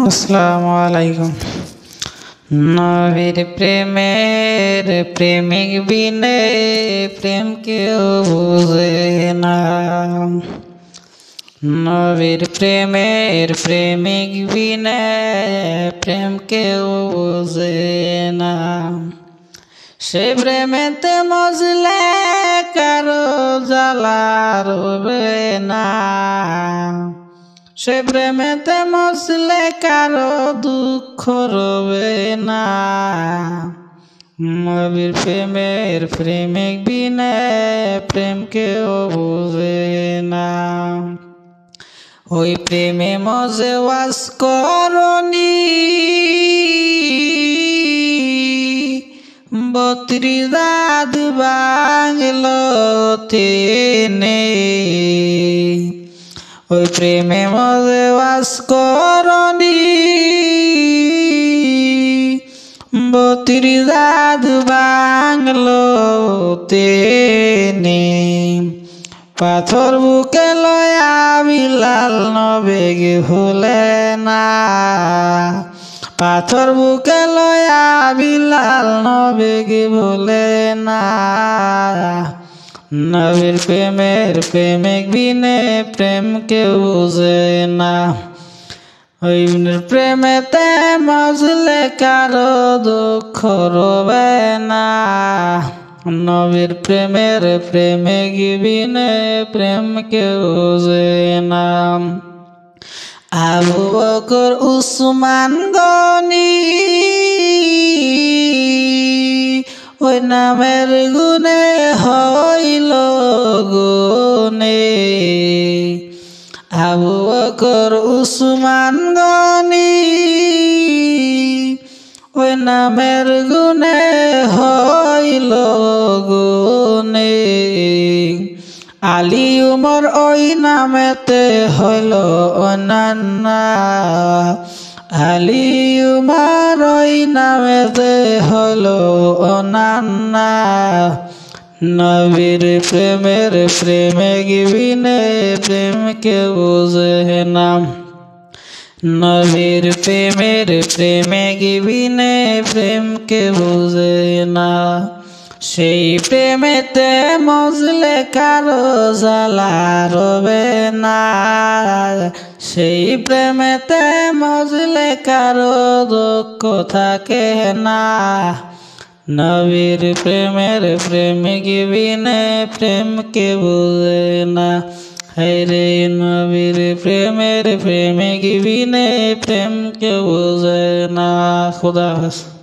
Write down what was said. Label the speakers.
Speaker 1: আসসালামু আলাইকুম। নবীর প্রেমের প্রেমিক বিনে প্রেম কেউ বুঝে না। নবীর প্রেমের প্রেমিক বিনে প্রেম কেউ বুঝে না। সে প্রেমেতে মজলে কারো জ্বালা রবে না। সে প্রেমেতে মজলে কারো দুঃখ রবে না। নবীর প্রেমের প্রেমিক বিনে প্রেম কেউ বুঝে না। ওই প্রেমে মজে ওয়াজ করনি 32 দাঁত বাংলো তেনে। ওই প্রেমে মজে ওয়াজ করনি 32 দাঁত বাংলো তেনে। পাথর বুকে লয়া বিলাল নবেগ ভুলে না। পাথর বুকে লয়া বিলাল নবেগ ভুলে না। নবীর প্রেমের প্রেমিক বিনে প্রেম কেউ বুঝে না। ওই প্রেমেতে মজলে কারো দুঃখ রবে না। নবীর প্রেমের প্রেমিক বিনে প্রেম কেউ বুঝে না। আবু বকর উসমান গনি ওই নামের গুণে হইল গুণে। আবু বকর উসমান গনি ওই নামের গুণে হইল গুণে। আলী উমর ওই নামেতে হইল অনন্য। আলী উমর ওই নামেতে হইল অনন্য। নবীর প্রেমের প্রেমিক বিনে প্রেম কেউ বুঝে না। নবীর প্রেমের প্রেমিক বিনে প্রেম কেউ বুঝে না। সেই প্রেমেতে মজলে কারো জ্বালা রবে না। সেই প্রেমেতে মজলে কারো দুঃখ থাকে না। নবীর প্রেমের প্রেমিক বিনে প্রেম কে বুঝে না। রে নবীর প্রেমের প্রেমিক বিনে প্রেম কে বুঝে না। খুদা হাফেজ।